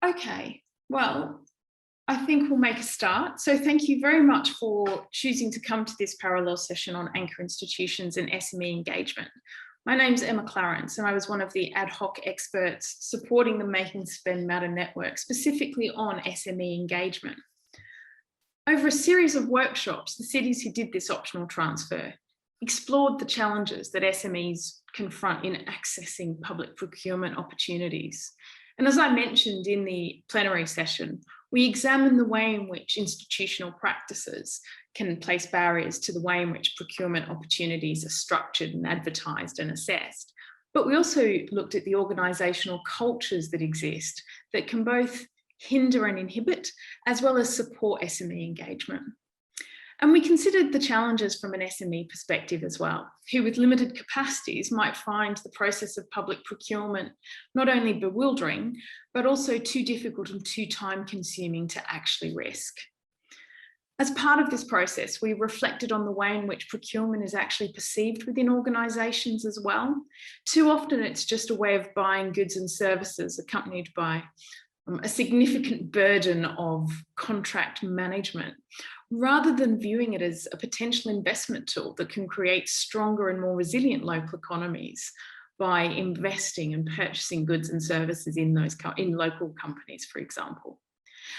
Okay, well, I think we'll make a start. So thank you very much for choosing to come to this parallel session on anchor institutions and SME engagement. My name's Emma Clarence, and I was one of the ad hoc experts supporting the Making Spend Matter network, specifically on SME engagement. Over a series of workshops, the cities who did this optional transfer explored the challenges that SMEs confront in accessing public procurement opportunities. And as I mentioned in the plenary session, we examine the way in which institutional practices can place barriers to the way in which procurement opportunities are structured and advertised and assessed. But we also looked at the organisational cultures that exist that can both hinder and inhibit, as well as support SME engagement. And we considered the challenges from an SME perspective as well, who with limited capacities might find the process of public procurement not only bewildering, but also too difficult and too time-consuming to actually risk. As part of this process, we reflected on the way in which procurement is actually perceived within organisations as well. Too often it's just a way of buying goods and services accompanied by a significant burden of contract management, rather than viewing it as a potential investment tool that can create stronger and more resilient local economies by investing and purchasing goods and services in local companies, for example.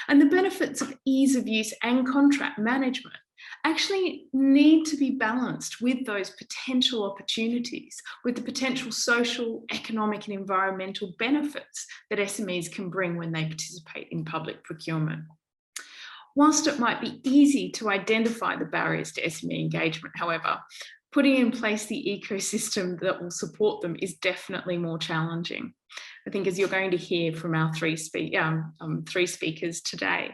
And the benefits of ease of use and contract management actually need to be balanced with those potential opportunities, with the potential social, economic and environmental benefits that SMEs can bring when they participate in public procurement. Whilst it might be easy to identify the barriers to SME engagement, however, putting in place the ecosystem that will support them is definitely more challenging. I think as you're going to hear from our three speakers today.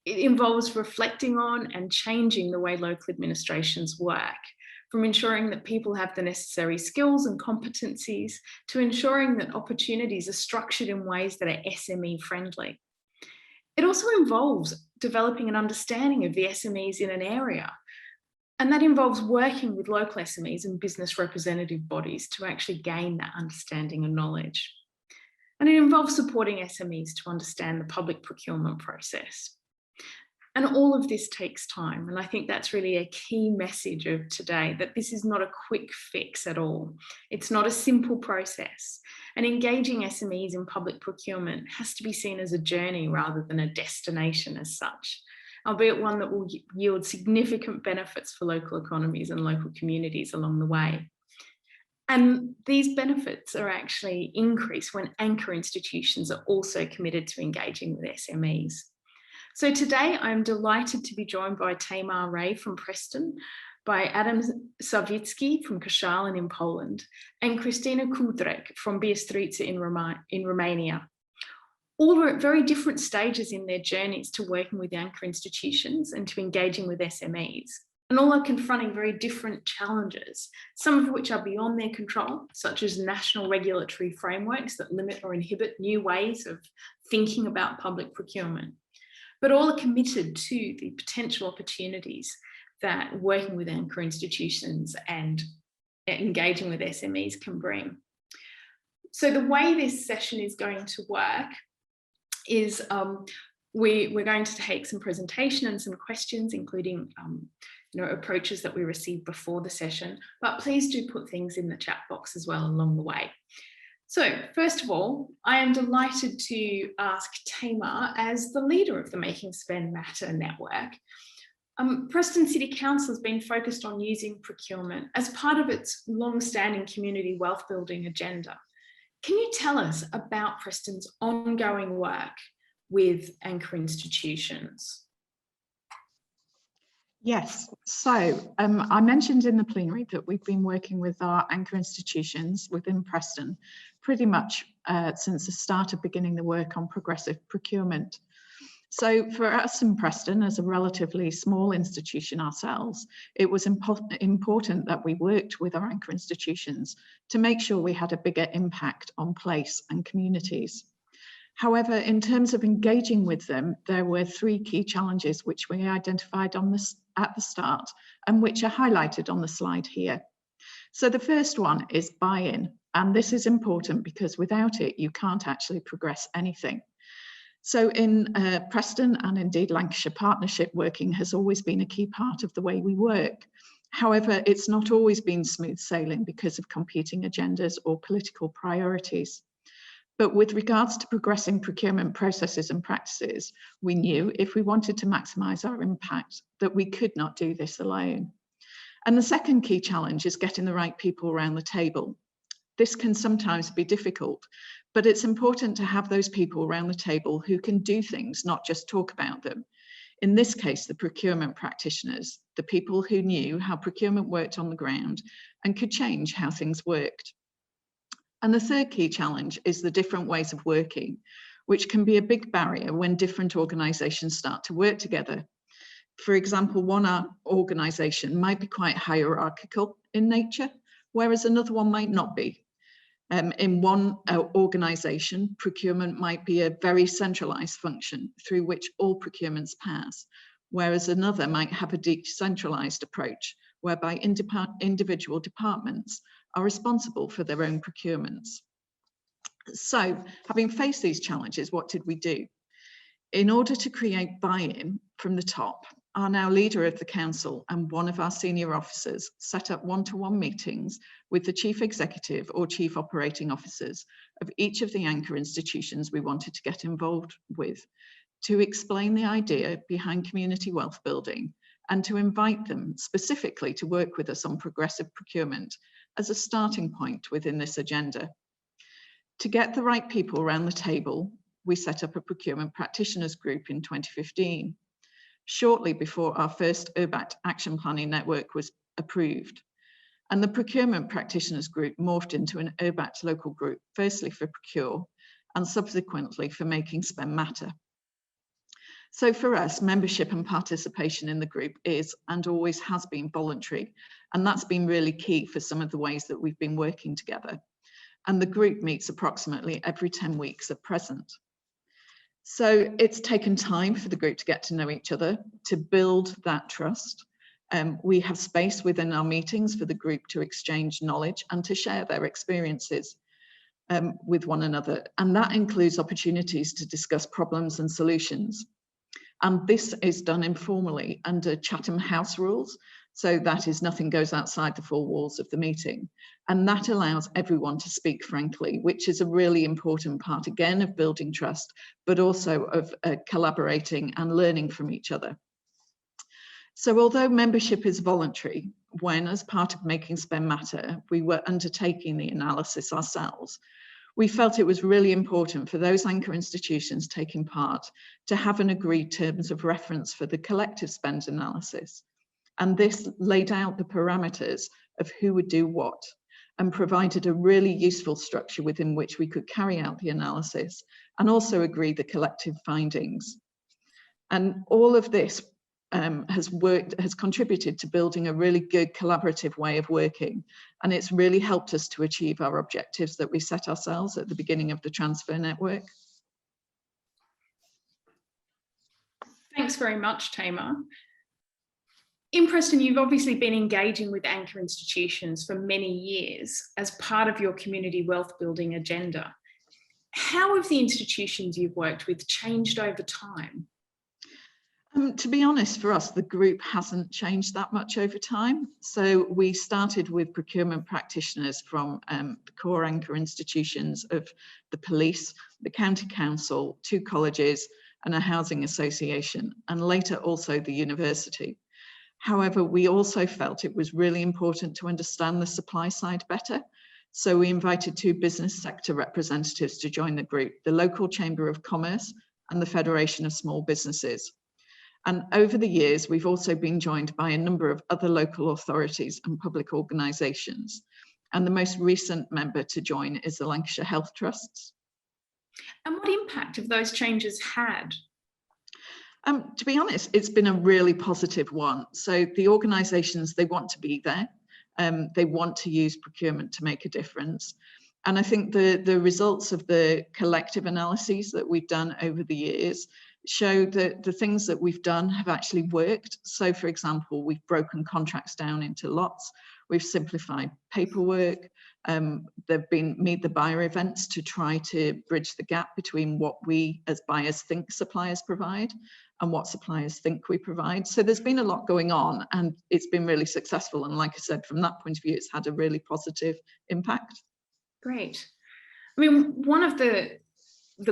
It involves reflecting on and changing the way local administrations work, from ensuring that people have the necessary skills and competencies to ensuring that opportunities are structured in ways that are SME friendly. It also involves developing an understanding of the SMEs in an area, and that involves working with local SMEs and business representative bodies to actually gain that understanding and knowledge. And it involves supporting SMEs to understand the public procurement process. And all of this takes time. And I think that's really a key message of today, that this is not a quick fix at all. It's not a simple process. And engaging SMEs in public procurement has to be seen as a journey rather than a destination as such, albeit one that will yield significant benefits for local economies and local communities along the way. And these benefits are actually increased when anchor institutions are also committed to engaging with SMEs. So today I'm delighted to be joined by Tamar Ray from Preston, by Adam Sawicki from Koszalin in Poland, and Christina Kudrick from Bistrica in Romania. All are at very different stages in their journeys to working with anchor institutions and to engaging with SMEs. And all are confronting very different challenges, some of which are beyond their control, such as national regulatory frameworks that limit or inhibit new ways of thinking about public procurement. But all are committed to the potential opportunities that working with anchor institutions and engaging with SMEs can bring. So the way this session is going to work is we're going to take some presentation and some questions, including approaches that we received before the session, but please do put things in the chat box as well along the way. So first of all, I am delighted to ask Tamar, as the leader of the Making Spend Matter network. Preston City Council has been focused on using procurement as part of its long-standing community wealth building agenda. Can you tell us about Preston's ongoing work with anchor institutions? Yes, so I mentioned in the plenary that we've been working with our anchor institutions within Preston pretty much since the start of beginning the work on progressive procurement. So for us in Preston, as a relatively small institution ourselves, it was important that we worked with our anchor institutions to make sure we had a bigger impact on place and communities. However, in terms of engaging with them, there were three key challenges which we identified at the start and which are highlighted on the slide here. So the first one is buy-in, and this is important because without it, you can't actually progress anything. So in Preston and indeed Lancashire, partnership working has always been a key part of the way we work. However, it's not always been smooth sailing because of competing agendas or political priorities. But with regards to progressing procurement processes and practices, we knew if we wanted to maximise our impact that we could not do this alone. And the second key challenge is getting the right people around the table. This can sometimes be difficult, but it's important to have those people around the table who can do things, not just talk about them. In this case, the procurement practitioners, the people who knew how procurement worked on the ground and could change how things worked. And the third key challenge is the different ways of working, which can be a big barrier when different organisations start to work together. For example, one organisation might be quite hierarchical in nature, whereas another one might not be. In one organisation, procurement might be a very centralised function through which all procurements pass, whereas another might have a decentralised approach, whereby individual departments are responsible for their own procurements. So, having faced these challenges, what did we do? In order to create buy-in from the top, our now leader of the council and one of our senior officers set up one-to-one meetings with the chief executive or chief operating officers of each of the anchor institutions we wanted to get involved with, to explain the idea behind community wealth building and to invite them specifically to work with us on progressive procurement as a starting point within this agenda. To get the right people around the table, we set up a procurement practitioners group in 2015, shortly before our first URBACT action planning network was approved. And the procurement practitioners group morphed into an URBACT local group, firstly for Procure and subsequently for Making Spend Matter. So for us, membership and participation in the group is and always has been voluntary, and that's been really key for some of the ways that we've been working together. And the group meets approximately every 10 weeks at present. So it's taken time for the group to get to know each other, to build that trust. We have space within our meetings for the group to exchange knowledge and to share their experiences with one another. And that includes opportunities to discuss problems and solutions. And this is done informally under Chatham House rules. So that is nothing goes outside the four walls of the meeting. And that allows everyone to speak frankly, which is a really important part, again, of building trust, but also of collaborating and learning from each other. So although membership is voluntary, when as part of Making Spend Matter, we were undertaking the analysis ourselves, we felt it was really important for those anchor institutions taking part to have an agreed terms of reference for the collective spend analysis. And this laid out the parameters of who would do what and provided a really useful structure within which we could carry out the analysis and also agree the collective findings. And all of this has contributed to building a really good collaborative way of working. And it's really helped us to achieve our objectives that we set ourselves at the beginning of the transfer network. Thanks very much, Tamer. In Preston, you've obviously been engaging with anchor institutions for many years as part of your community wealth building agenda. How have the institutions you've worked with changed over time? To be honest, for us, the group hasn't changed that much over time. So we started with procurement practitioners from the core anchor institutions of the police, the county council, 2 colleges and a housing association, and later also the university. However, we also felt it was really important to understand the supply side better. So we invited 2 business sector representatives to join the group, the local Chamber of Commerce and the Federation of Small Businesses. And over the years, we've also been joined by a number of other local authorities and public organisations. And the most recent member to join is the Lancashire Health Trusts. And what impact have those changes had? To be honest, it's been a really positive one. So the organisations, they want to be there. They want to use procurement to make a difference. And I think the results of the collective analyses that we've done over the years show that the things that we've done have actually worked. So for example, we've broken contracts down into lots. We've simplified paperwork. There've been meet the buyer events to try to bridge the gap between what we as buyers think suppliers provide and what suppliers think we provide. So there's been a lot going on, and it's been really successful. And like I said, from that point of view, it's had a really positive impact. Great. I mean, one of the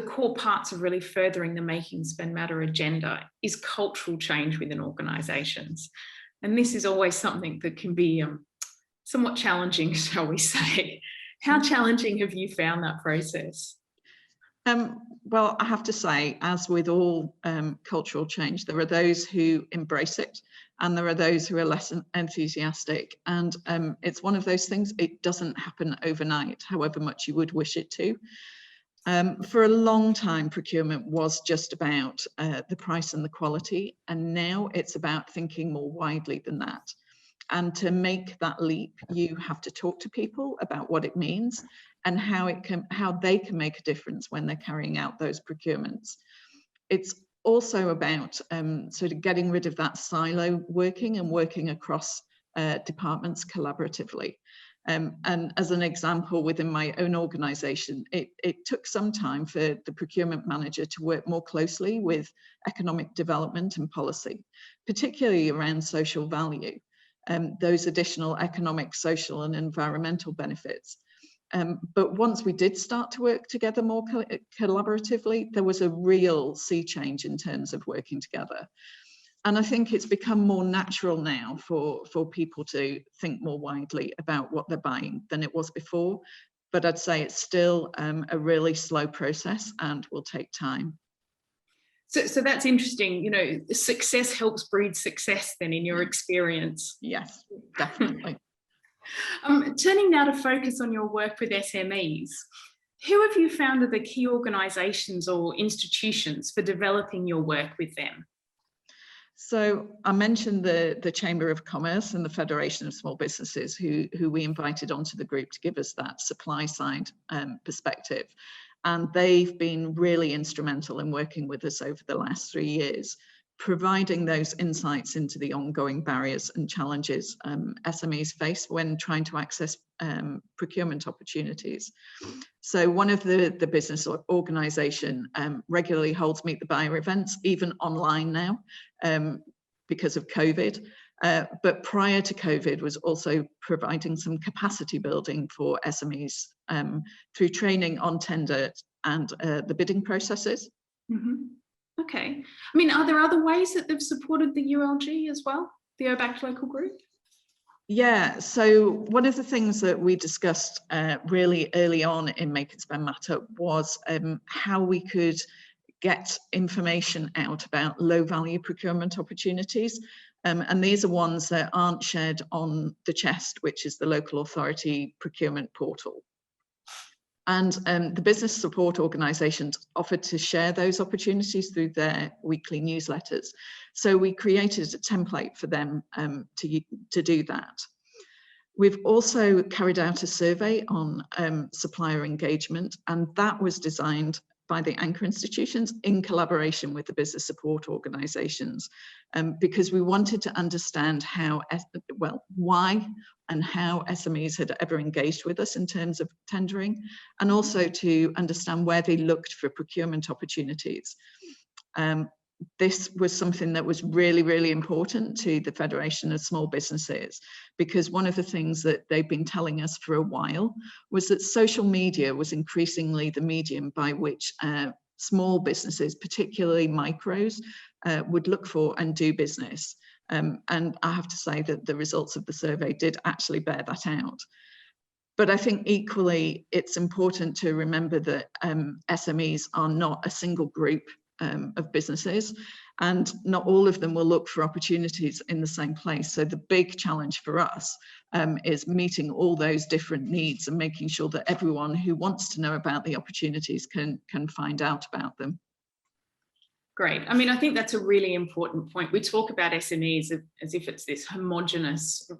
core parts of really furthering the Making Spend Matter agenda is cultural change within organisations. And this is always something that can be somewhat challenging, shall we say. How challenging have you found that process? Well, I have to say, as with all cultural change, there are those who embrace it and there are those who are less enthusiastic. And it's one of those things, it doesn't happen overnight, however much you would wish it to. For a long time, procurement was just about the price and the quality, and now it's about thinking more widely than that. And to make that leap, you have to talk to people about what it means and how they can make a difference when they're carrying out those procurements. It's also about sort of getting rid of that silo working and working across departments collaboratively. And as an example, within my own organisation, it took some time for the procurement manager to work more closely with economic development and policy, particularly around social value, those additional economic, social and environmental benefits. But once we did start to work together more collaboratively, there was a real sea change in terms of working together. And I think it's become more natural now for people to think more widely about what they're buying than it was before. But I'd say it's still a really slow process and will take time. So that's interesting. You know, success helps breed success then, in your experience. Yes, definitely. Turning now to focus on your work with SMEs, who have you found are the key organisations or institutions for developing your work with them? So I mentioned the Chamber of Commerce and the Federation of Small Businesses, who we invited onto the group to give us that supply side perspective. And they've been really instrumental in working with us over the last 3 years, providing those insights into the ongoing barriers and challenges SMEs face when trying to access procurement opportunities. So one of the business organisation regularly holds Meet the Buyer events, even online now, because of COVID. But prior to COVID was also providing some capacity building for SMEs through training on tender and the bidding processes. Mm-hmm. Okay. I mean, are there other ways that they've supported the ULG as well, the URBACT local group? Yeah, so one of the things that we discussed really early on in Make It Spend Matter was how we could get information out about low value procurement opportunities. And these are ones that aren't shared on the CHEST, which is the local authority procurement portal. And the business support organisations offered to share those opportunities through their weekly newsletters. So we created a template for them to do that. We've also carried out a survey on supplier engagement, and that was designed by the anchor institutions in collaboration with the business support organisations, because we wanted to understand why and how SMEs had ever engaged with us in terms of tendering, and also to understand where they looked for procurement opportunities. This was something that was really, really important to the Federation of Small Businesses, because one of the things that they've been telling us for a while was that social media was increasingly the medium by which small businesses, particularly micros, would look for and do business. And I have to say that the results of the survey did actually bear that out. But I think equally, it's important to remember that SMEs are not a single group of businesses, and not all of them will look for opportunities in the same place. So the big challenge for us is meeting all those different needs and making sure that everyone who wants to know about the opportunities can find out about them. Great. I mean, I think that's a really important point. We talk about SMEs as if it's this homogenous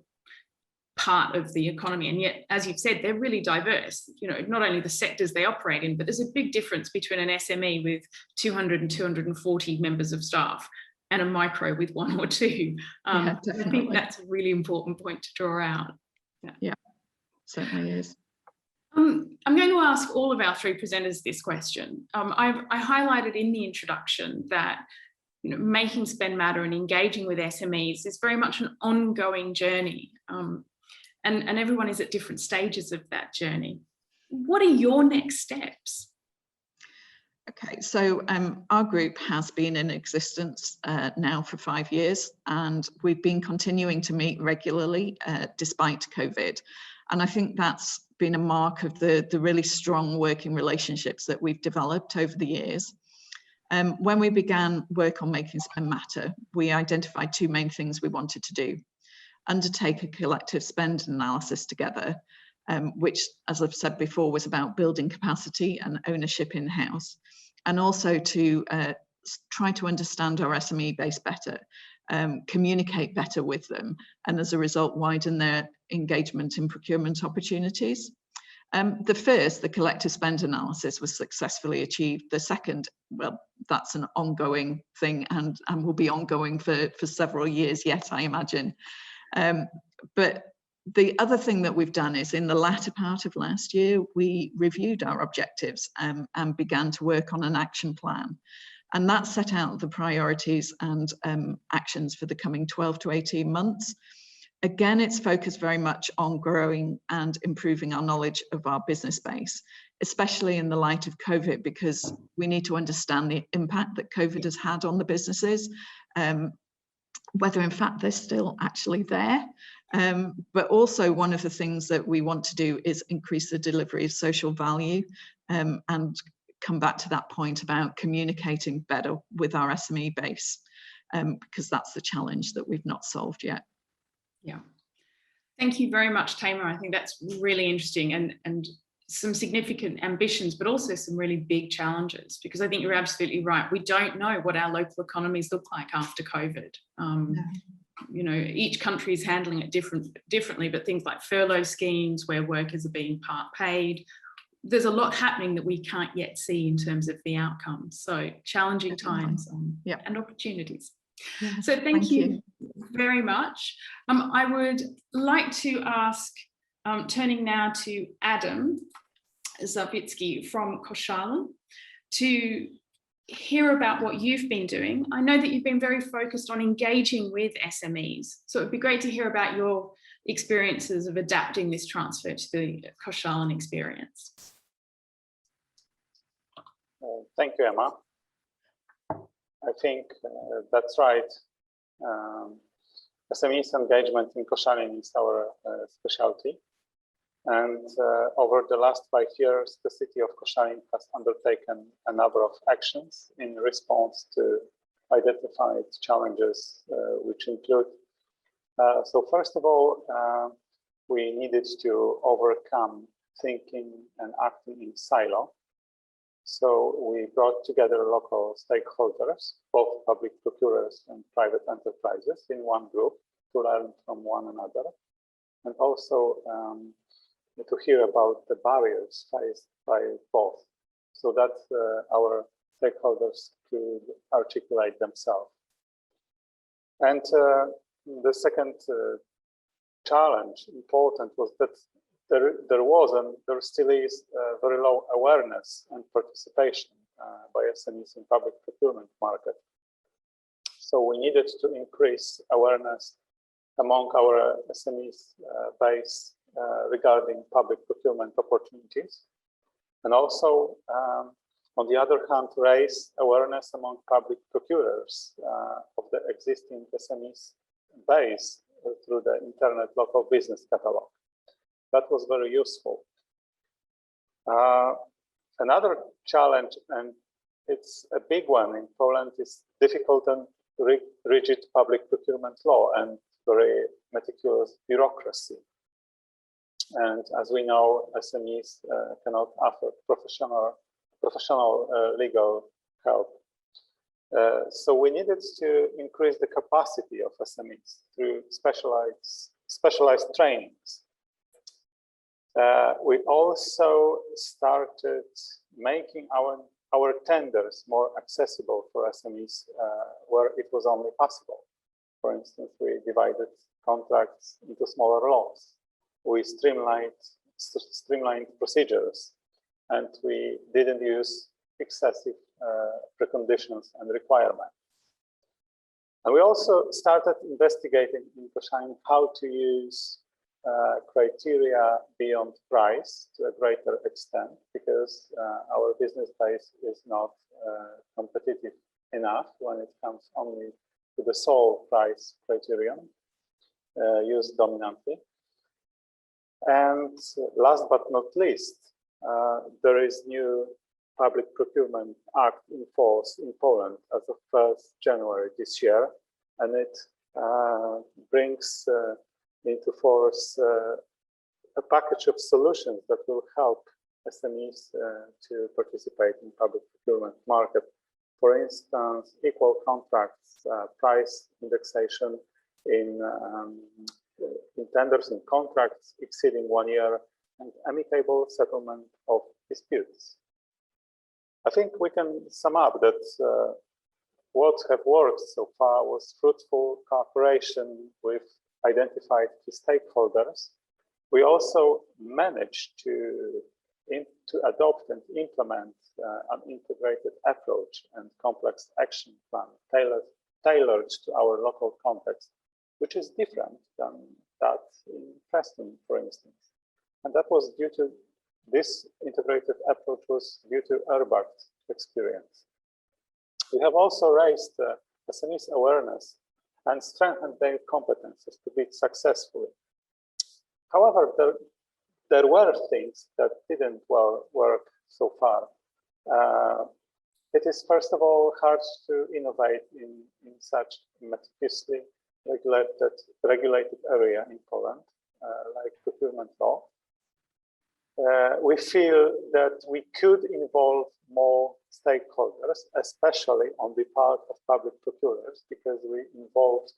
part of the economy, and yet, as you've said, they're really diverse. You know, not only the sectors they operate in, but there's a big difference between an SME with 200 and 240 members of staff and a micro with 1 or 2. Yeah, I think that's a really important point to draw out. Yeah, certainly is. I'm going to ask all of our three presenters this question. I highlighted in the introduction that making spend matter and engaging with SMEs is very much an ongoing journey, and everyone is at different stages of that journey. What are your next steps? Okay, so our group has been in existence now for 5 years, and we've been continuing to meet regularly despite COVID. And I think that's been a mark of the really strong working relationships that we've developed over the years. When we began work on making spend matter, we identified two main things we wanted to do. Undertake a collective spend analysis together, which, as I've said before, was about building capacity and ownership in-house, and also to try to understand our SME base better, communicate better with them, and as a result, widen their engagement in procurement opportunities. The first, the collective spend analysis, was successfully achieved. The second, well, that's an ongoing thing and will be ongoing for several years yet, I imagine. But the other thing that we've done is in the latter part of last year, we reviewed our objectives and began to work on an action plan. And that set out the priorities and actions for the coming 12 to 18 months. Again, it's focused very much on growing and improving our knowledge of our business base, especially in the light of COVID, because we need to understand the impact that COVID has had on the businesses, whether in fact they're still actually there. But also one of the things that we want to do is increase the delivery of social value, and come back to that point about communicating better with our SME base, because that's the challenge that we've not solved yet. Yeah, thank you very much, Tamer. I think that's really interesting and some significant ambitions, but also some really big challenges, because I think you're absolutely right. We don't know what our local economies look like after COVID. Each country is handling it differently, but things like furlough schemes where workers are being part paid, there's a lot happening that we can't yet see in terms of the outcomes. So challenging times and opportunities. Yeah, so thank you very much. I would like to ask, turning now to Adam Zawitsky from Koszalin, to hear about what you've been doing. I know that you've been very focused on engaging with SMEs, so it'd be great to hear about your experiences of adapting this transfer to the Koszalin experience. Thank you, Emma. I think that's right. SMEs engagement in Koszalin is our specialty. And over the last 5 years, the city of Koszalin has undertaken a number of actions in response to identified challenges, which include, so first of all, we needed to overcome thinking and acting in silo. So we brought together local stakeholders, both public procurers and private enterprises, in one group to learn from one another, and also to hear about the barriers faced by both, so that our stakeholders could articulate themselves. And the second challenge, important, was that there was and there still is very low awareness and participation by SMEs in public procurement market. So we needed to increase awareness among our SMEs base regarding public procurement opportunities, and also on the other hand, raise awareness among public procurers of the existing SMEs base through the Internet Local Business Catalog. That was very useful. Another challenge, and it's a big one in Poland, is difficult and rigid public procurement law and very meticulous bureaucracy. And as we know, SMEs cannot offer professional legal help. So we needed to increase the capacity of SMEs through specialized trainings. We also started making our tenders more accessible for SMEs where it was only possible. For instance, we divided contracts into smaller lots. we streamlined procedures, and we didn't use excessive preconditions and requirements. And we also started investigating in Koszalin how to use criteria beyond price to a greater extent, because our business base is not competitive enough when it comes only to the sole price criterion used dominantly. And last but not least, there is new Public Procurement Act in force in Poland as of 1st January this year, and it brings into force a package of solutions that will help SMEs to participate in public procurement market. For instance, equal contracts, price indexation in tenders and contracts exceeding 1 year, and amicable settlement of disputes. I think we can sum up that what have worked so far was fruitful cooperation with identified key stakeholders. We also managed to adopt and implement an integrated approach and complex action plan tailored to our local context, which is different than that in Preston, for instance. And that was due to this integrated approach was due to URBACT experience. We have also raised SMEs awareness and strengthened their competences to bid successfully. However, there were things that didn't work so far. It is, first of all, hard to innovate in such meticulously regulated area in Poland, like procurement law. We feel that we could involve more stakeholders, especially on the part of public procurers, because we involved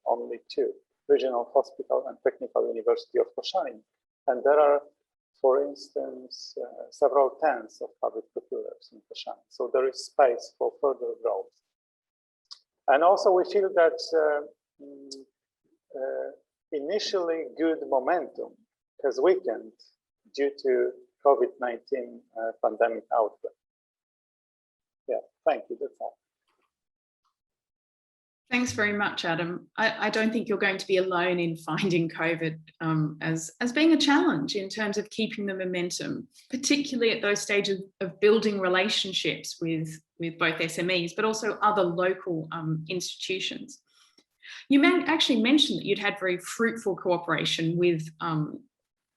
only 2, Regional Hospital and Technical University of Koszalin. And there are, for instance, several tens of public procurers in Koszalin. So there is space for further growth. And also we feel that initially good momentum has weakened due to COVID-19 pandemic outbreak. Yeah, thank you, that's all. Thanks very much, Adam. I don't think you're going to be alone in finding COVID as being a challenge in terms of keeping the momentum, particularly at those stages of building relationships with both SMEs, but also other local institutions. You actually mentioned that you'd had very fruitful cooperation with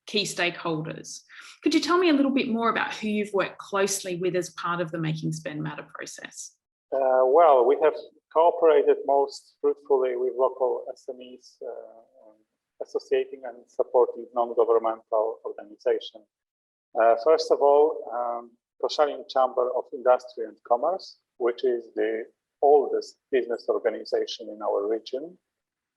key stakeholders. Could you tell me a little bit more about who you've worked closely with as part of the Making Spend Matter process? Well, we have cooperated most fruitfully with local SMEs, associating and supporting non-governmental organizations. First of all, Koszalin Chamber of Industry and Commerce, which is the oldest business organization in our region.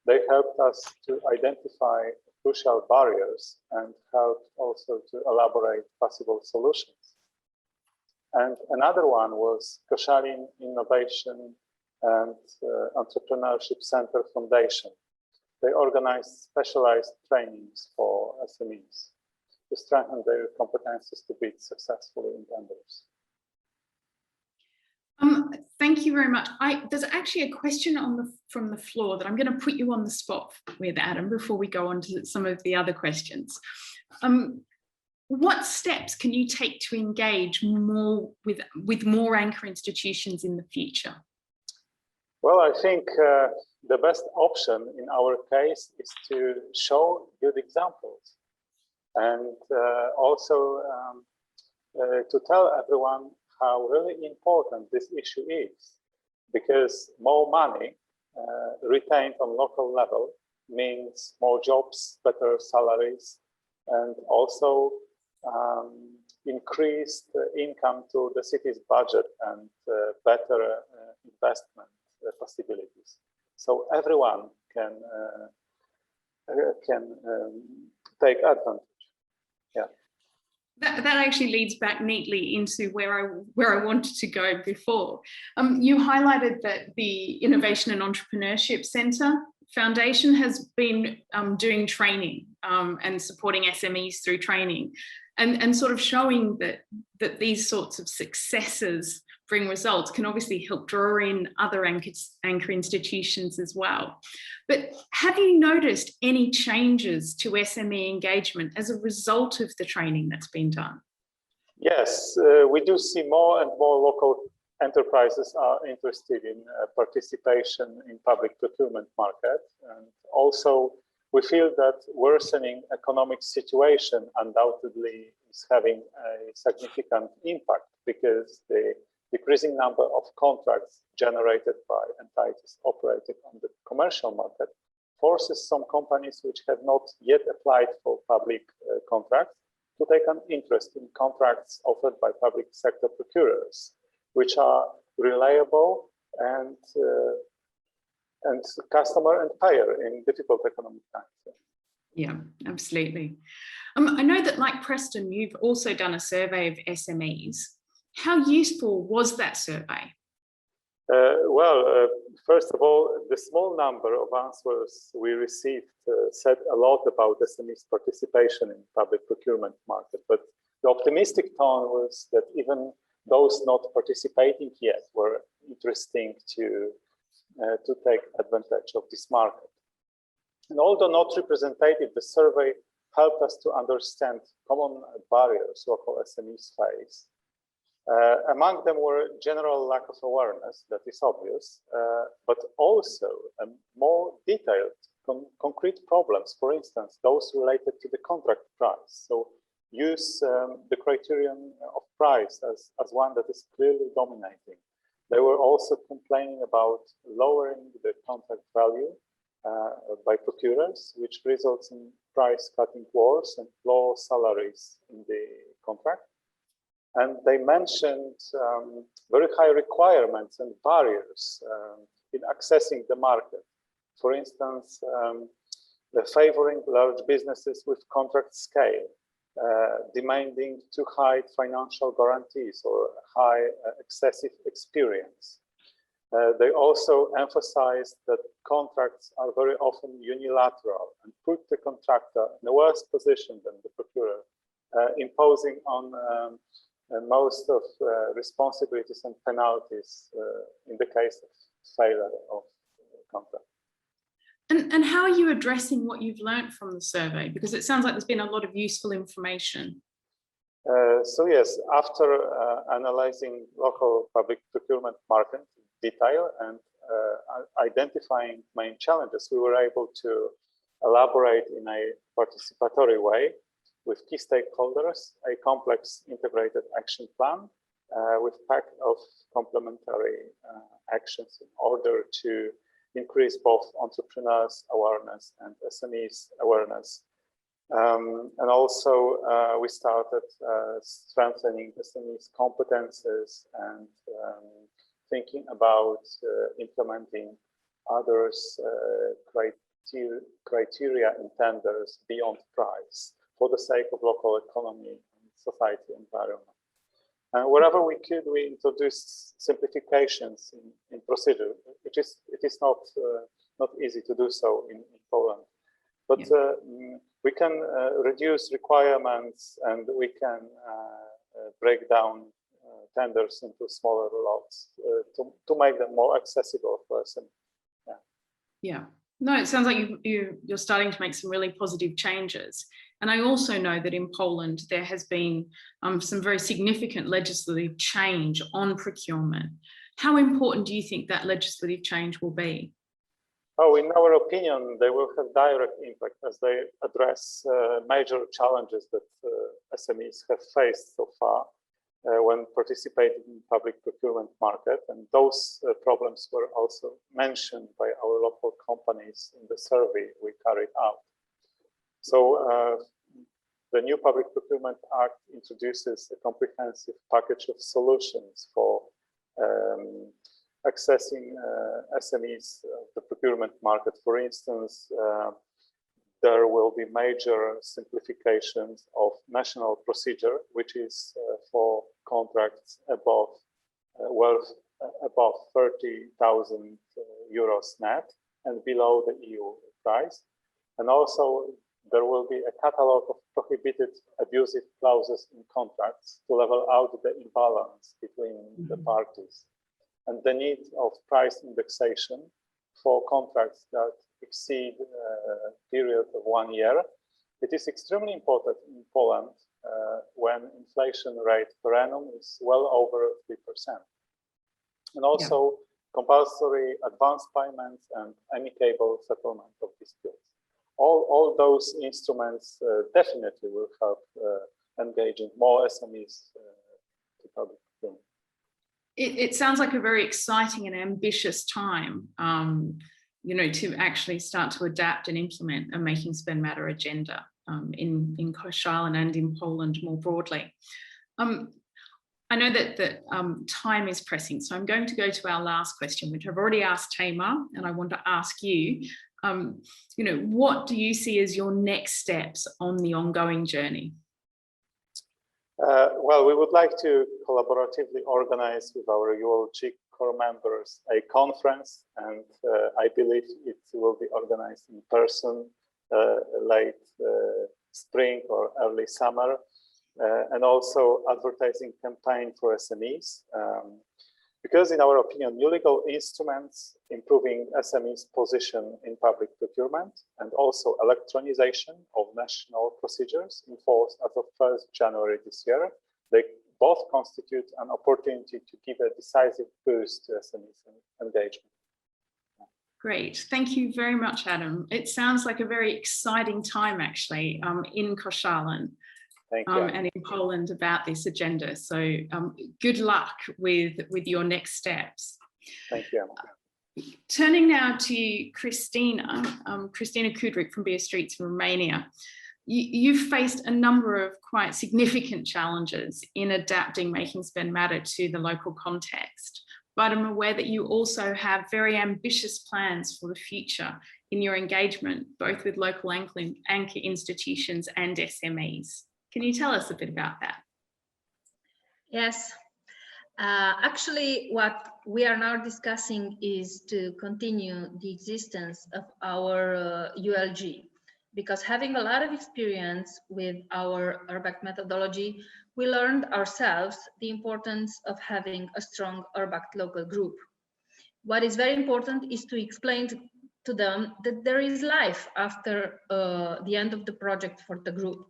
They helped us to identify crucial barriers and helped also to elaborate possible solutions. And another one was Koszalin Innovation and Entrepreneurship Center Foundation. They organized specialized trainings for SMEs to strengthen their competences to bid successfully in tenders. Thank you very much. There's actually a question from the floor that I'm going to put you on the spot with, Adam, before we go on to some of the other questions. What steps can you take to engage more with more anchor institutions in the future? Well, I think the best option in our case is to show good examples and also to tell everyone how really important this issue is, because more money retained on local level means more jobs, better salaries, and also increased income to the city's budget and better investment possibilities. So everyone can take advantage. Yeah. That actually leads back neatly into where I wanted to go before. You highlighted that the Innovation and Entrepreneurship Centre Foundation has been doing training and supporting SMEs through training and sort of showing that these sorts of successes bring results can obviously help draw in other anchor institutions as well. But have you noticed any changes to SME engagement as a result of the training that's been done? Yes, we do see more and more local enterprises are interested in participation in public procurement market. And also we feel that worsening economic situation undoubtedly is having a significant impact because the decreasing number of contracts generated by entities operating on the commercial market forces some companies which have not yet applied for public contracts to take an interest in contracts offered by public sector procurers, which are reliable and customer and payer in difficult economic times. Yeah, absolutely. I know that, like Preston, you've also done a survey of SMEs. How useful was that survey? First of all, the small number of answers we received said a lot about SMEs' participation in public procurement market. But the optimistic tone was that even those not participating yet were interesting to take advantage of this market. And although not representative, the survey helped us to understand common barriers local SMEs face. Among them were general lack of awareness, that is obvious, but also more detailed, concrete problems, for instance, those related to the contract price. So use the criterion of price as one that is clearly dominating. They were also complaining about lowering the contract value by procurers, which results in price-cutting wars and low salaries in the contract. And they mentioned very high requirements and barriers in accessing the market. For instance, favoring large businesses with contract scale, demanding too high financial guarantees or high excessive experience. They also emphasized that contracts are very often unilateral and put the contractor in a worse position than the procurer, imposing on most of responsibilities and penalties in the case of failure of contract. And how are you addressing what you've learned from the survey? Because it sounds like there's been a lot of useful information. So yes, after analyzing local public procurement market detail and identifying main challenges, we were able to elaborate in a participatory way with key stakeholders a complex integrated action plan with pack of complementary actions in order to increase both entrepreneurs' awareness and SMEs' awareness. And also we started strengthening SMEs' competences and thinking about implementing others' criteria in tenders beyond price for the sake of local economy and society environment. And wherever we could, we introduced simplifications in procedure. It is not easy to do so in Poland, but we can reduce requirements and we can break down tenders into smaller lots to make them more accessible for us. Yeah. No, it sounds like you're starting to make some really positive changes. And I also know that in Poland, there has been some very significant legislative change on procurement. How important do you think that legislative change will be? Oh, in our opinion, they will have direct impact as they address major challenges that SMEs have faced so far when participating in public procurement market. And those problems were also mentioned by our local companies in the survey we carried out. So the new Public Procurement Act introduces a comprehensive package of solutions for accessing SMEs, the procurement market. For instance, there will be major simplifications of national procedure, which is for contracts above worth above 30,000 euros net. and below the EU price. And also there will be a catalog of prohibited abusive clauses in contracts to level out the imbalance between the parties, and the need of price indexation for contracts that exceed a period of 1 year. It is extremely important in Poland when inflation rate per annum is well over 3%. And also compulsory advance payments and amicable settlement of disputes. All those instruments definitely will help engaging more SMEs to public procurement. It sounds like a very exciting and ambitious time, you know, to actually start to adapt and implement a Making Spend Matter agenda in Koszalin and in Poland more broadly. I know that time is pressing, so I'm going to go to our last question, which I've already asked Tamar, and I want to ask you, you know, what do you see as your next steps on the ongoing journey? Well, we would like to collaboratively organize with our ULG core members a conference, and I believe it will be organized in person late spring or early summer, and also advertising campaign for SMEs. Because in our opinion, new legal instruments improving SMEs' position in public procurement and also electronization of national procedures in force as of 1st January this year, they both constitute an opportunity to give a decisive boost to SMEs engagement. Great, thank you very much, Adam. It sounds like a very exciting time actually in Koszalin. Thank you. And in Poland about this agenda. So good luck with your next steps. Thank you. Turning now to Christina, Christina Kudrick from Beer Streets in Romania. You've faced a number of quite significant challenges in adapting Making Spend Matter to the local context, but I'm aware that you also have very ambitious plans for the future in your engagement, both with local anchor institutions and SMEs. Can you tell us a bit about that? Yes. Actually, what we are now discussing is to continue the existence of our ULG, because having a lot of experience with our URBACT methodology, we learned ourselves the importance of having a strong URBACT local group. What is very important is to explain to them that there is life after the end of the project for the group.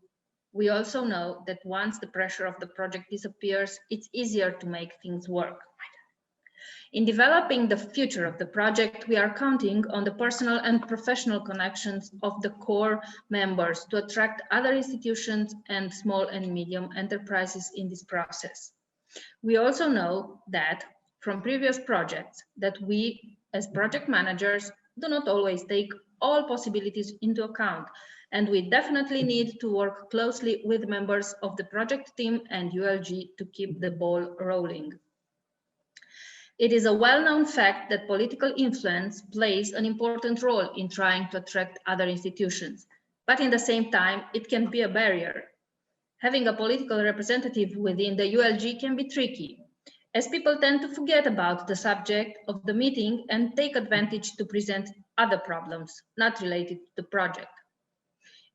We also know that once the pressure of the project disappears, it's easier to make things work. In developing the future of the project, we are counting on the personal and professional connections of the core members to attract other institutions and small and medium enterprises in this process. We also know that from previous projects that we, as project managers, do not always take all possibilities into account, and we definitely need to work closely with members of the project team and ULG to keep the ball rolling. It is a well-known fact that political influence plays an important role in trying to attract other institutions, but in the same time, it can be a barrier. Having a political representative within the ULG can be tricky, as people tend to forget about the subject of the meeting and take advantage to present other problems not related to the project.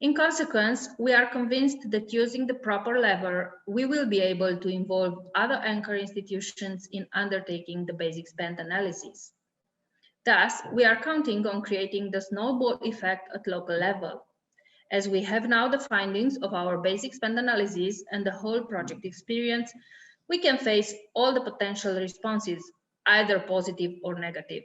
In consequence, we are convinced that using the proper lever, we will be able to involve other anchor institutions in undertaking the basic spend analysis. Thus, we are counting on creating the snowball effect at local level. As we have now the findings of our basic spend analysis and the whole project experience, we can face all the potential responses, either positive or negative.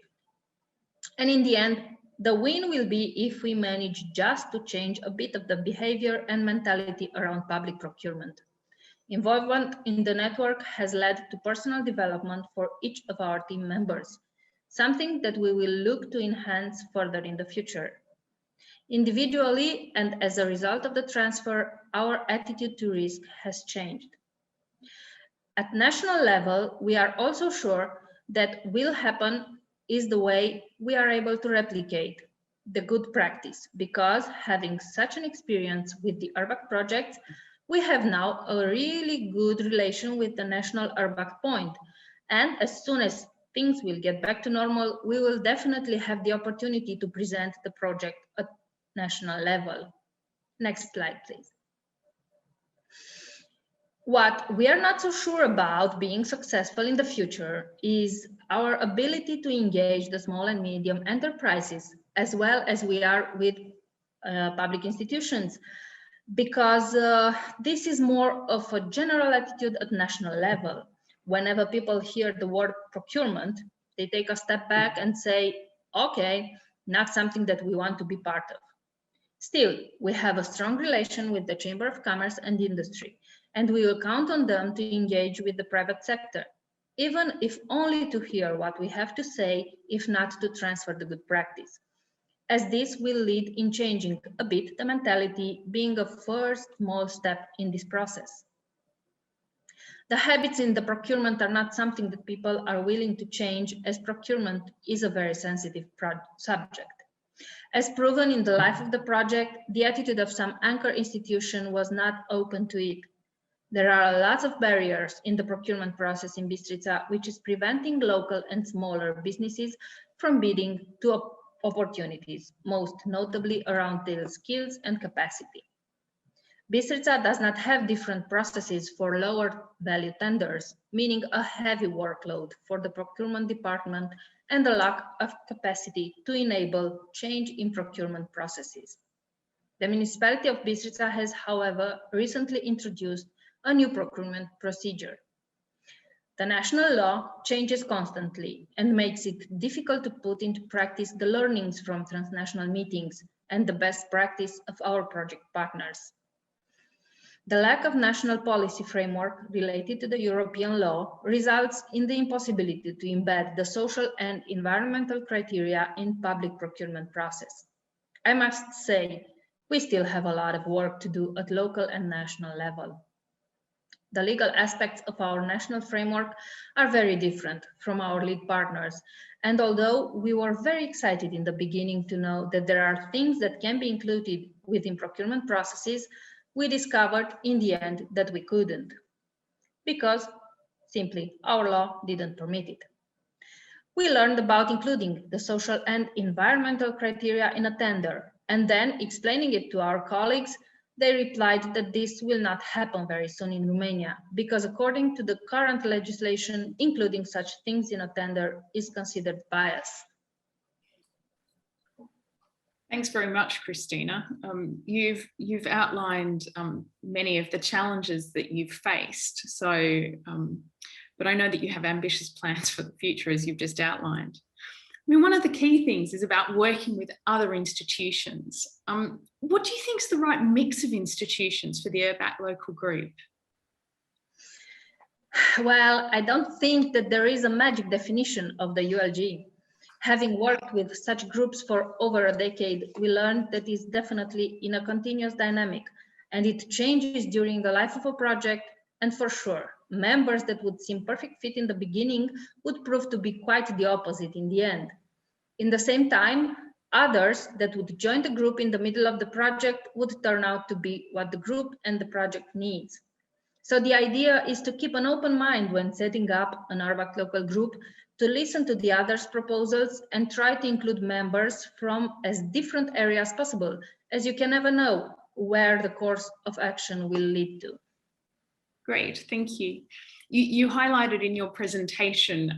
And in the end, the win will be if we manage just to change a bit of the behavior and mentality around public procurement. Involvement in the network has led to personal development for each of our team members, something that we will look to enhance further in the future. Individually, and as a result of the transfer, our attitude to risk has changed. At national level, we are also sure that will happen is the way we are able to replicate the good practice, because having such an experience with the URBACT project, we have now a really good relation with the national URBACT point. And as soon as things will get back to normal, we will definitely have the opportunity to present the project at national level. Next slide, please. What we are not so sure about being successful in the future is our ability to engage the small and medium enterprises as well as we are with public institutions, because this is more of a general attitude at national level. Whenever people hear the word procurement, they take a step back and say, okay, not something that we want to be part of. Still, we have a strong relation with the Chamber of Commerce and Industry, and we will count on them to engage with the private sector, even if only to hear what we have to say, if not to transfer the good practice, as this will lead in changing a bit the mentality, being a first small step in this process. The habits in the procurement are not something that people are willing to change, as procurement is a very sensitive subject. As proven in the life of the project, the attitude of some anchor institution was not open to it. There are lots of barriers in the procurement process in Bistrica, which is preventing local and smaller businesses from bidding to opportunities, most notably around their skills and capacity. Bistrica does not have different processes for lower value tenders, meaning a heavy workload for the procurement department and a lack of capacity to enable change in procurement processes. The municipality of Bistrica has, however, recently introduced a new procurement procedure. The national law changes constantly and makes it difficult to put into practice the learnings from transnational meetings and the best practice of our project partners. The lack of national policy framework related to the European law results in the impossibility to embed the social and environmental criteria in public procurement process. I must say, we still have a lot of work to do at local and national level. The legal aspects of our national framework are very different from our lead partners, and although we were very excited in the beginning to know that there are things that can be included within procurement processes, we discovered in the end that we couldn't, because simply our law didn't permit it. We learned about including the social and environmental criteria in a tender, and then explaining it to our colleagues, they replied that this will not happen very soon in Romania, because according to the current legislation, including such things in a tender is considered bias. Thanks very much, Christina. You've outlined many of the challenges that you've faced. So, but I know that you have ambitious plans for the future, as you've just outlined. I mean, one of the key things is about working with other institutions. What do you think is the right mix of institutions for the URBACT local group? Well, I don't think that there is a magic definition of the ULG. Having worked with such groups for over a decade, we learned that it's definitely in a continuous dynamic, and it changes during the life of a project, and for sure, members that would seem perfect fit in the beginning would prove to be quite the opposite in the end. In the same time, others that would join the group in the middle of the project would turn out to be what the group and the project needs. So the idea is to keep an open mind when setting up an URBACT local group, to listen to the others' proposals and try to include members from as different areas possible, as you can never know where the course of action will lead to. Great, thank you. You highlighted in your presentation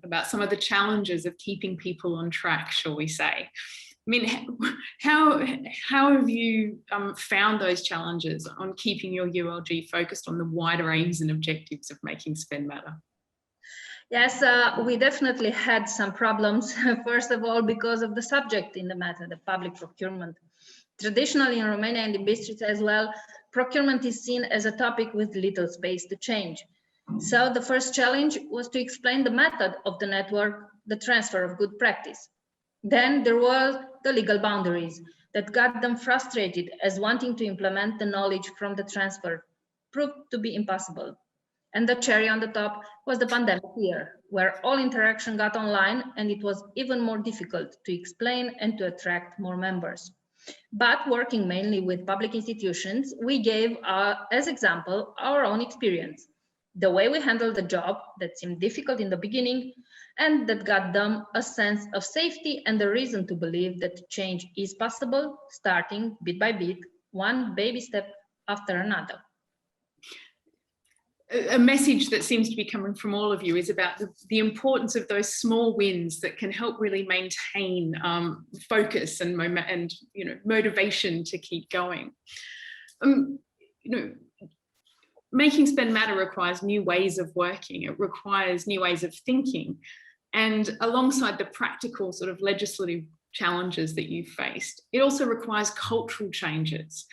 about some of the challenges of keeping people on track, shall we say. I mean, how have you found those challenges on keeping your ULG focused on the wider aims and objectives of making spend matter? Yes, we definitely had some problems, first of all, because of the subject in the matter, the public procurement. Traditionally in Romania and in Bistrica as well, procurement is seen as a topic with little space to change. So the first challenge was to explain the method of the network, the transfer of good practice. Then there were the legal boundaries that got them frustrated, as wanting to implement the knowledge from the transfer proved to be impossible. And the cherry on the top was the pandemic year, where all interaction got online and it was even more difficult to explain and to attract more members. But working mainly with public institutions, we gave, as example, our own experience, the way we handled the job that seemed difficult in the beginning, and that got them a sense of safety and a reason to believe that change is possible, starting bit by bit, one baby step after another. A message that seems to be coming from all of you is about the importance of those small wins that can help really maintain focus and motivation to keep going. Making spend matter requires new ways of working. It requires new ways of thinking, and alongside the practical sort of legislative challenges that you've faced, it also requires cultural changes.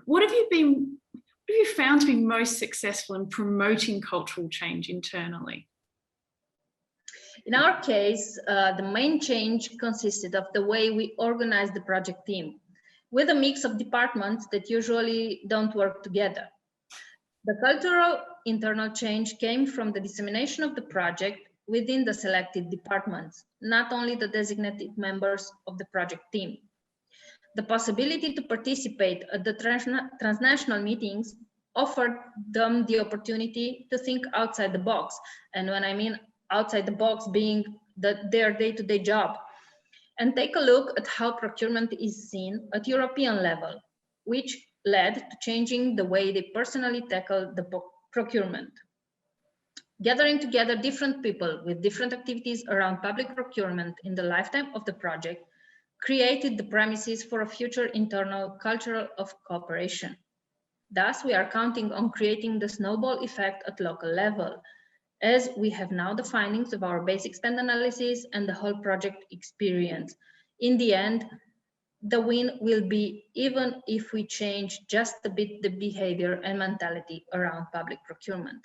What have you found to be most successful in promoting cultural change internally? In our case, the main change consisted of the way we organize the project team, with a mix of departments that usually don't work together. The cultural internal change came from the dissemination of the project within the selected departments, not only the designated members of the project team. The possibility to participate at the transnational meetings offered them the opportunity to think outside the box. And when I mean outside the box, being their day-to-day job, and take a look at how procurement is seen at European level, which led to changing the way they personally tackle the procurement. Gathering together different people with different activities around public procurement in the lifetime of the project created the premises for a future internal culture of cooperation. Thus, we are counting on creating the snowball effect at local level, as we have now the findings of our basic spend analysis and the whole project experience. In the end, the win will be even if we change just a bit the behavior and mentality around public procurement.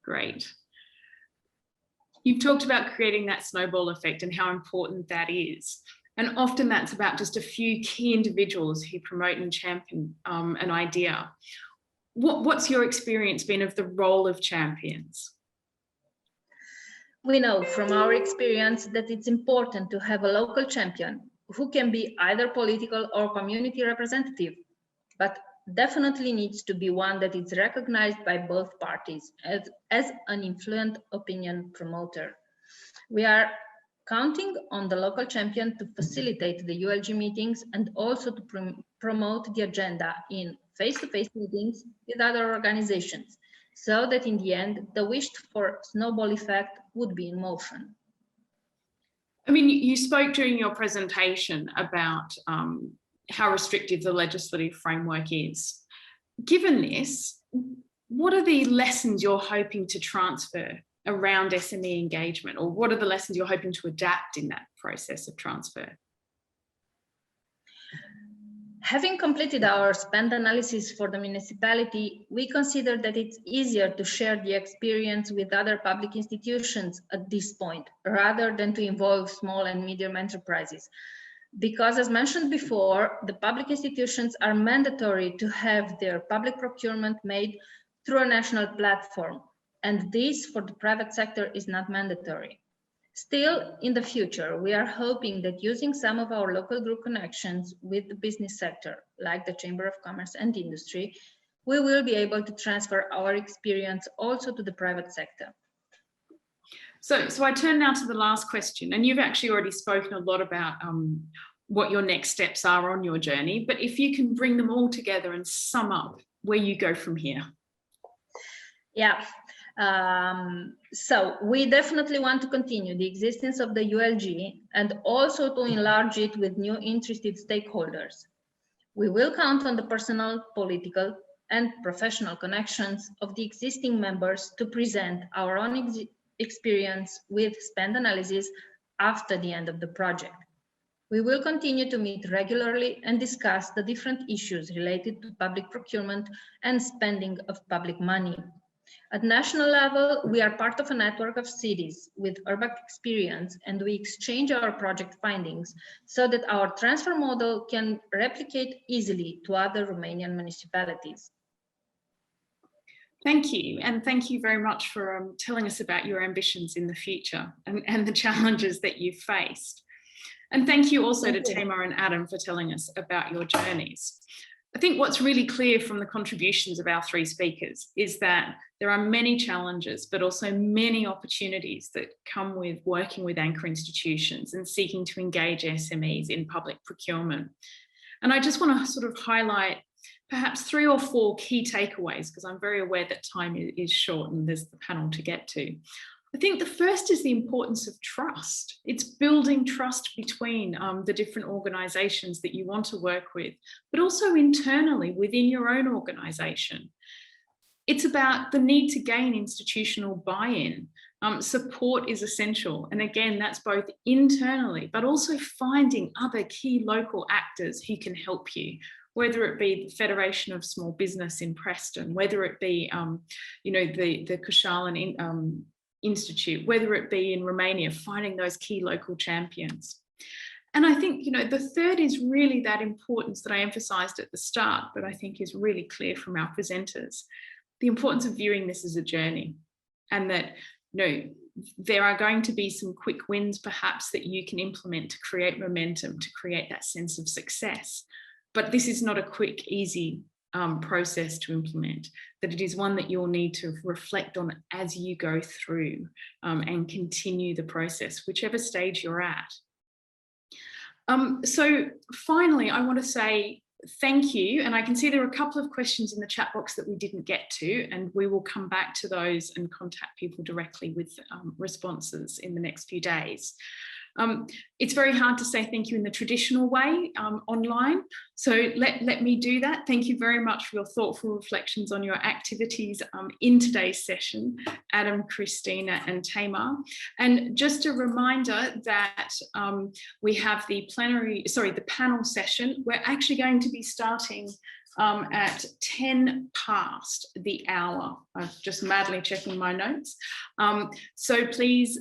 Great. You've talked about creating that snowball effect and how important that is. And often that's about just a few key individuals who promote and champion an idea. What's your experience been of the role of champions? We know from our experience that it's important to have a local champion who can be either political or community representative, but definitely needs to be one that is recognized by both parties as an influent opinion promoter. We are counting on the local champion to facilitate the ULG meetings and also to promote the agenda in face-to-face meetings with other organizations, so that in the end, the wished for snowball effect would be in motion. I mean, you spoke during your presentation about how restrictive the legislative framework is. Given this, what are the lessons you're hoping to transfer around SME engagement, or what are the lessons you're hoping to adapt in that process of transfer? Having completed our spend analysis for the municipality, we consider that it's easier to share the experience with other public institutions at this point, rather than to involve small and medium enterprises. Because as mentioned before, the public institutions are mandatory to have their public procurement made through a national platform, and this for the private sector is not mandatory. Still, in the future, we are hoping that using some of our local group connections with the business sector, like the Chamber of Commerce and Industry, we will be able to transfer our experience also to the private sector. So I turn now to the last question, and you've actually already spoken a lot about what your next steps are on your journey, but if you can bring them all together and sum up where you go from here. Yeah. So we definitely want to continue the existence of the ULG and also to enlarge it with new interested stakeholders. We will count on the personal, political, and professional connections of the existing members to present our own experience with spend analysis after the end of the project. We will continue to meet regularly and discuss the different issues related to public procurement and spending of public money. At national level, we are part of a network of cities with URBACT experience, and we exchange our project findings so that our transfer model can replicate easily to other Romanian municipalities. Thank you, and thank you very much for telling us about your ambitions in the future and the challenges that you've faced. And thank you also to Tamar and Adam for telling us about your journeys. I think what's really clear from the contributions of our three speakers is that there are many challenges, but also many opportunities that come with working with anchor institutions and seeking to engage SMEs in public procurement. And I just want to sort of highlight perhaps 3 or 4 key takeaways, because I'm very aware that time is short and there's the panel to get to. I think the first is the importance of trust. It's building trust between the different organisations that you want to work with, but also internally within your own organisation. It's about the need to gain institutional buy-in. Support is essential. And again, that's both internally, but also finding other key local actors who can help you, whether it be the Federation of Small Business in Preston, whether it be you know, the Kushalan Institute, whether it be in Romania, finding those key local champions. And I think, you know, the third is really that importance that I emphasised at the start, but I think is really clear from our presenters, the importance of viewing this as a journey, and that, you know, there are going to be some quick wins perhaps that you can implement to create momentum, to create that sense of success. But this is not a quick, easy process to implement, that it is one that you'll need to reflect on as you go through and continue the process, whichever stage you're at. So finally, I want to say thank you. And I can see there are a couple of questions in the chat box that we didn't get to, and we will come back to those and contact people directly with responses in the next few days. It's very hard to say thank you in the traditional way online, so let me do that. Thank you very much for your thoughtful reflections on your activities in today's session, Adam, Christina and Tamar. And just a reminder that we have the panel session. We're actually going to be starting at 10 past the hour. I'm just madly checking my notes. So please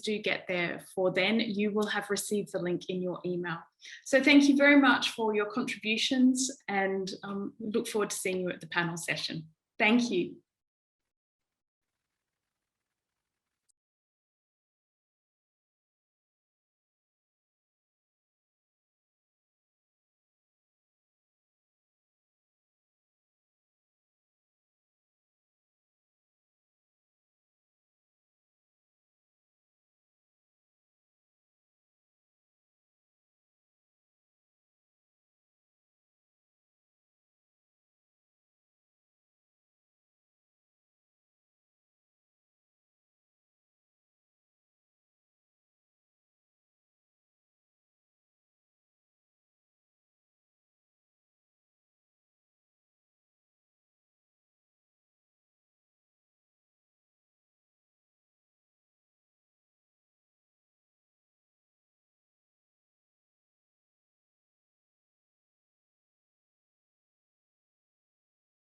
do get there for then. You will have received the link in your email. So thank you very much for your contributions, and look forward to seeing you at the panel session. Thank you.